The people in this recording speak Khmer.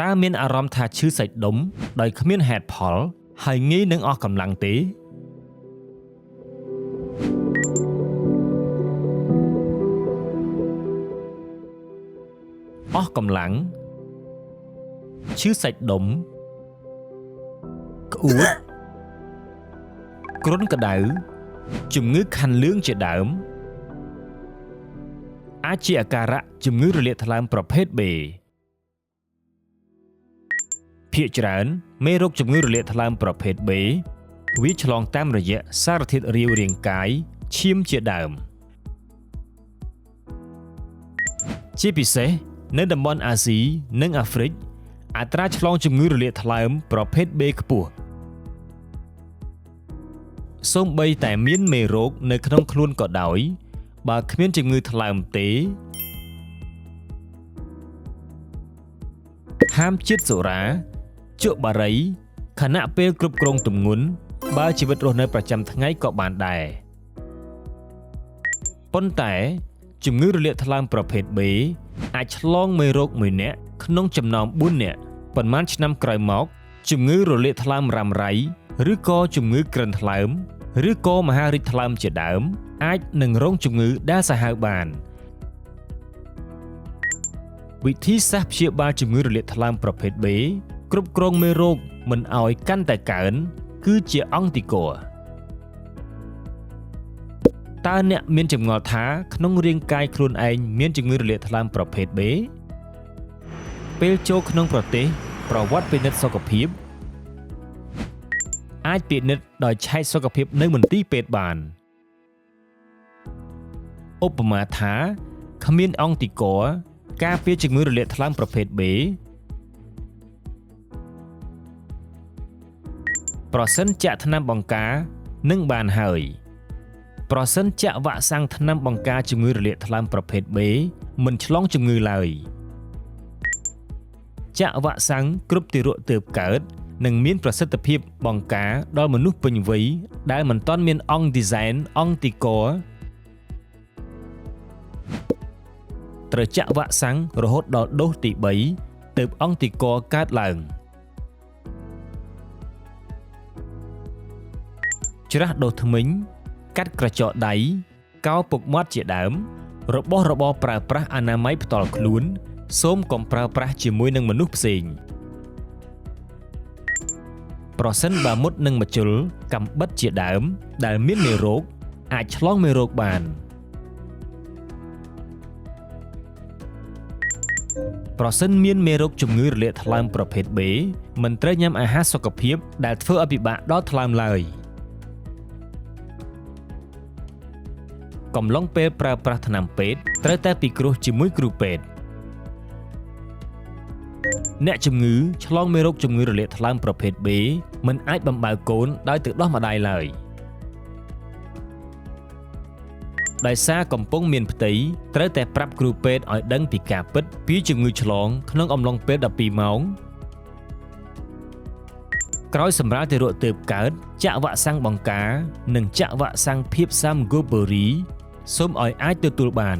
តើមានអារម្មណ៍ថាឈឺសាច់ដុំដោយគ្មានហេតុផលហើយងាយនឹងអស់កម្លាំងទេអស់កម្លាំងឈឺសាច់ដុំក្អួតគ្រុនក្តៅជំងឺខាន់លឿងជាដើមអាចជាអាការៈជំងឺរលាកថ្លើមប្រភេទ B ភាគច្រើនមេរោគជំងឺរលាកថ្លើមប្រភេទ B វាឆ្លងតាមរយៈសារធាតុរាវរាងកាយឈាមជាដើមជាពិសេសនៅតំបន់អាស៊ីនិងអាហ្វ្រិកអត្រាឆ្លងជំងឺរលាកថ្លើមប្រភេទ B ខ្ពស់សូម្បីតែមានមេរោគនៅក្នុងខ្លួនក៏ដោយបើគ្មានជំងឺថ្លើមទេហាមជាតិសូរ៉ាជក់បារីខណៈពេលគ្រប់គ្រងទម្ងន់បើជីវិតរស់នៅប្រចាំថ្ងៃក៏បានដែរប៉ុន្តែជំងឺរលាកថ្លើមប្រភេទ B អាចឆ្លងមេរោគ1នាក់ក្នុងចំណោម4នាក់ប៉ុន្មានឆ្នាំក្រោយមកជំងឺរលាកថ្លើមរ៉ាំរ៉ៃឬក៏ជំងឺក្រិនថ្លើមឬក៏មហារីកថ្លើមជាដើមអាចនឹងរងជំងឺដែលសាហាវបានវិធីសាស្ត្រព្យាបាលជំងឺរលាកថ្លើមប្រភេទ B គ្រប់គ្រងមេរោគមិនឲ្យកាន់តែកើនគឺជាអង្គទីក័រតើអ្នកមានចម្ងល់ថាក្នុងរាងកាយខ្លួនឯងមានជំងឺរលាកថ្លើមប្រភេទ B ពេលចូលក្នុងប្រទេសប្រវត្តិពិនិត្យសុខភាពអាចពិនិត្យដោយឆែកសុខភាពនៅមន្ទីរពេទ្យបានឧបមាថាគ្មានអង្គទីក័រការពារជំងឺរលាកថ្លើមប្រភេទ B ប្រសិនចាក់ថ្នាំបង្ការនឹងបានហើយប្រសិនចាក់វ៉ាក់សាំងថ្នាំបង្ការជំងឺរលាកថ្លើមប្រភេទ B មិនឆ្លងជំងឺឡើយចាក់វ៉ាក់សាំងគ្រប់ទារកទើបកើតនឹងមានប្រសិទ្ធភាពបង្ការដល់មនុស្សពេញវ័យដែលមិនទាន់មានអង្គឌីហ្សែនអង្គទីក័រត្រូវចាក់វ៉ាក់សាំងរហូតដល់ដូសទី3ទើបអង្គទីក័រកើតឡើងច្រាស់ដូសធ្មេញកាត់ក្រចកដៃកោរពុកមាត់ជាដើមរបស់របរប្រើប្រាស់អនាម័យផ្ទាល់ខ្លួនសូមកុំប្រើប្រាស់ជាមួយនឹងមនុស្សផ្សេងប្រសិនបើមុតនឹងម្ជុលកាំបិតជាដើមដែលមានមេរោគអាចឆ្លងមេរោគបានប្រសិនមានមេរោគជំងឺរលាកថ្លើមប្រភេទ B មិនត្រូវញ៉ាំអាហារសុខភាពដែលធ្វើឲ្យពិបាកដល់ថ្លើមឡើយកំឡុងពេលប្រើប្រាស់ថ្នាំពេទ្យត្រូវតែពិគ្រោះជាមួយគ្រូពេទ្យអ្នកជំងឺឆ្លងមេរោគជំងឺរលាកថ្លើមប្រភេទ B មិនអាចបំបើកូនដោយទឹកដោះម្ដាយឡើយដោយសារកំពុងមានផ្ទៃត្រូវតែប្រាប់គ្រូពេទ្យឲ្យដឹងពីការពិតពីជំងឺឆ្លងក្នុងអំឡុងពេល12ម៉ោងក្រោយសម្រាលទារកទើបកើតចាក់វ៉ាក់សាំងបង្ការនិងចាក់វ៉ាក់សាំងភាពសាំហ្គូបូរីសូមឲ្យអាចទទួលបាន